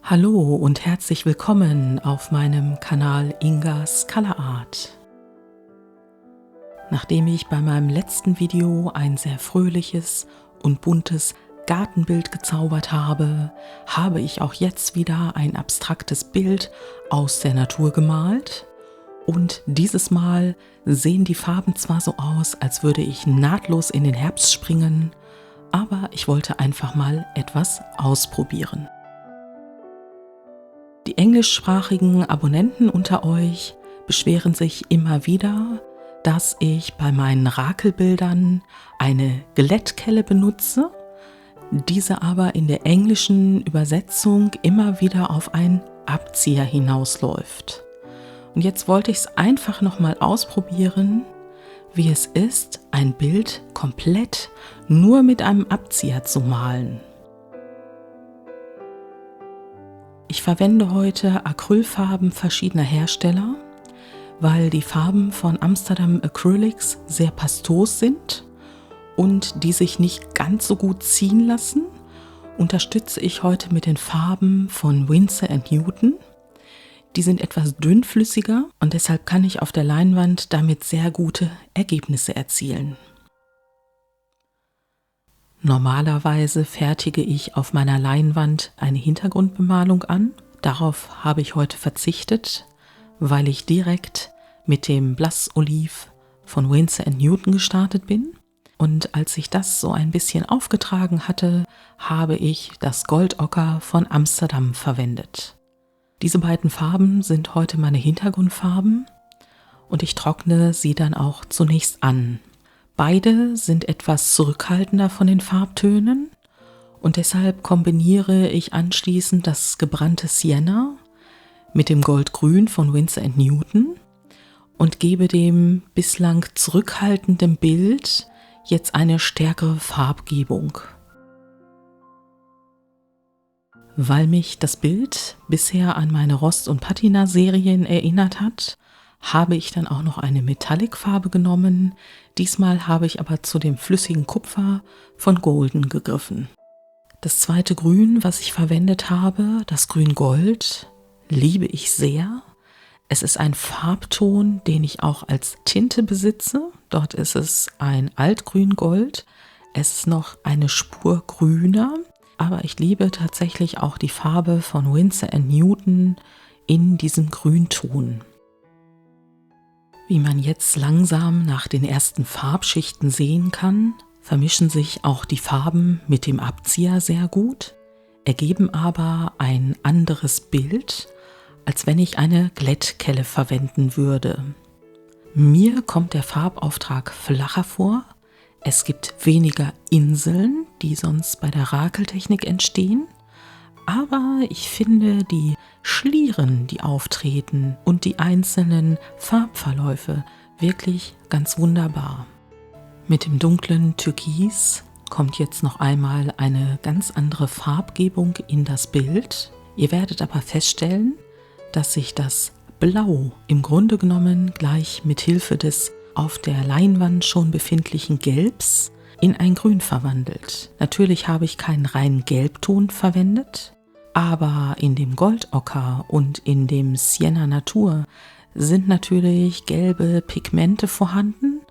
Hallo und herzlich willkommen auf meinem Kanal Ingas Color Art. Nachdem ich bei meinem letzten Video ein sehr fröhliches und buntes Gartenbild gezaubert habe, habe ich auch jetzt wieder ein abstraktes Bild aus der Natur gemalt. Und dieses Mal sehen die Farben zwar so aus, als würde ich nahtlos in den Herbst springen, aber ich wollte einfach mal etwas ausprobieren. Die englischsprachigen Abonnenten unter euch beschweren sich immer wieder, dass ich bei meinen Rakelbildern eine Glättkelle benutze, diese aber in der englischen Übersetzung immer wieder auf einen Abzieher hinausläuft. Und jetzt wollte ich es einfach nochmal ausprobieren, wie es ist, ein Bild komplett nur mit einem Abzieher zu malen. Ich verwende heute Acrylfarben verschiedener Hersteller, weil die Farben von Amsterdam Acrylics sehr pastos sind und die sich nicht ganz so gut ziehen lassen, unterstütze ich heute mit den Farben von Winsor & Newton. Die sind etwas dünnflüssiger und deshalb kann ich auf der Leinwand damit sehr gute Ergebnisse erzielen. Normalerweise fertige ich auf meiner Leinwand eine Hintergrundbemalung an. Darauf habe ich heute verzichtet, weil ich direkt mit dem Blass Oliv von Winsor & Newton gestartet bin. Und als ich das so ein bisschen aufgetragen hatte, habe ich das Goldocker von Amsterdam verwendet. Diese beiden Farben sind heute meine Hintergrundfarben und ich trockne sie dann auch zunächst an. Beide sind etwas zurückhaltender von den Farbtönen und deshalb kombiniere ich anschließend das gebrannte Sienna mit dem Goldgrün von Winsor & Newton und gebe dem bislang zurückhaltenden Bild jetzt eine stärkere Farbgebung. Weil mich das Bild bisher an meine Rost- und Patina-Serien erinnert hat, habe ich dann auch noch eine Metallic-Farbe genommen. Diesmal habe ich aber zu dem flüssigen Kupfer von Golden gegriffen. Das zweite Grün, was ich verwendet habe, das Grün-Gold, liebe ich sehr. Es ist ein Farbton, den ich auch als Tinte besitze. Dort ist es ein Altgrün-Gold. Es ist noch eine Spur grüner, aber ich liebe tatsächlich auch die Farbe von Winsor & Newton in diesem Grünton. Wie man jetzt langsam nach den ersten Farbschichten sehen kann, vermischen sich auch die Farben mit dem Abzieher sehr gut, ergeben aber ein anderes Bild, als wenn ich eine Glättkelle verwenden würde. Mir kommt der Farbauftrag flacher vor, es gibt weniger Inseln, die sonst bei der Rakeltechnik entstehen, aber ich finde die Schlieren, die auftreten und die einzelnen Farbverläufe wirklich ganz wunderbar. Mit dem dunklen Türkis kommt jetzt noch einmal eine ganz andere Farbgebung in das Bild. Ihr werdet aber feststellen, dass sich das Blau im Grunde genommen gleich mit Hilfe des auf der Leinwand schon befindlichen Gelbs in ein Grün verwandelt. Natürlich habe ich keinen reinen Gelbton verwendet, aber in dem Goldocker und in dem Sienna Natur sind natürlich gelbe Pigmente vorhanden,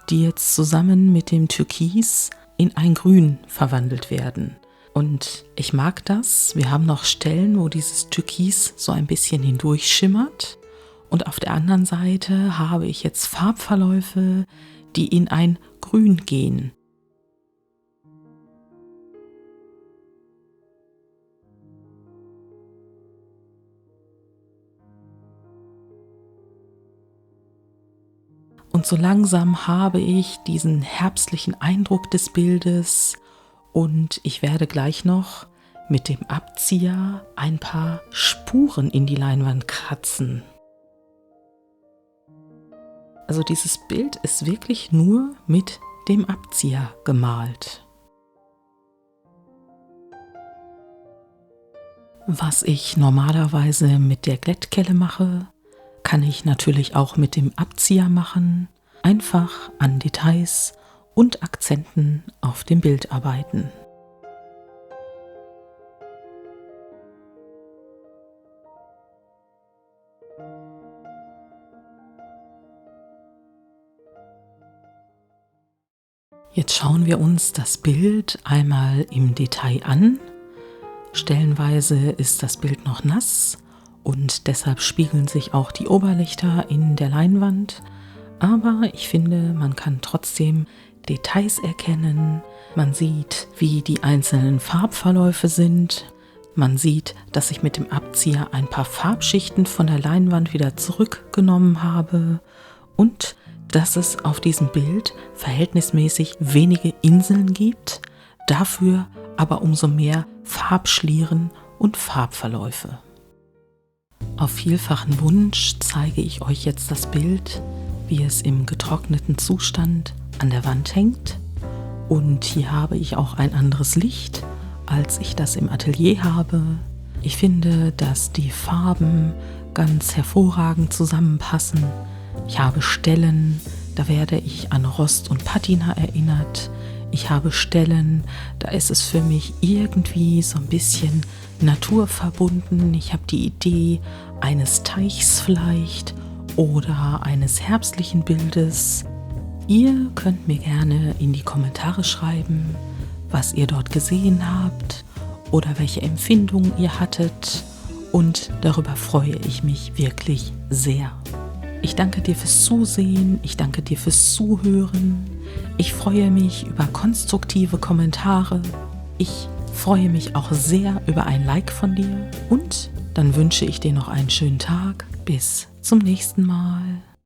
die jetzt zusammen mit dem Türkis in ein Grün verwandelt werden. Und ich mag das. Wir haben noch Stellen, wo dieses Türkis so ein bisschen hindurch schimmert. Und auf der anderen Seite habe ich jetzt Farbverläufe, die in ein Grün gehen. Und so langsam habe ich diesen herbstlichen Eindruck des Bildes und ich werde gleich noch mit dem Abzieher ein paar Spuren in die Leinwand kratzen. Also dieses Bild ist wirklich nur mit dem Abzieher gemalt. Was ich normalerweise mit der Glättkelle mache, kann ich natürlich auch mit dem Abzieher machen, einfach an Details und Akzenten auf dem Bild arbeiten. Jetzt schauen wir uns das Bild einmal im Detail an. Stellenweise ist das Bild noch nass und deshalb spiegeln sich auch die Oberlichter in der Leinwand. Aber ich finde, man kann trotzdem Details erkennen. Man sieht, wie die einzelnen Farbverläufe sind. Man sieht, dass ich mit dem Abzieher ein paar Farbschichten von der Leinwand wieder zurückgenommen habe und dass es auf diesem Bild verhältnismäßig wenige Inseln gibt, dafür aber umso mehr Farbschlieren und Farbverläufe. Auf vielfachen Wunsch zeige ich euch jetzt das Bild, wie es im getrockneten Zustand an der Wand hängt. Und hier habe ich auch ein anderes Licht, als ich das im Atelier habe. Ich finde, dass die Farben ganz hervorragend zusammenpassen. Ich habe Stellen, da werde ich an Rost und Patina erinnert. Ich habe Stellen, da ist es für mich irgendwie so ein bisschen naturverbunden. Ich habe die Idee eines Teichs vielleicht oder eines herbstlichen Bildes. Ihr könnt mir gerne in die Kommentare schreiben, was ihr dort gesehen habt oder welche Empfindungen ihr hattet, und darüber freue ich mich wirklich sehr. Ich danke dir fürs Zusehen, ich danke dir fürs Zuhören. Ich freue mich über konstruktive Kommentare. Ich freue mich auch sehr über ein Like von dir und dann wünsche ich dir noch einen schönen Tag. Bis zum nächsten Mal.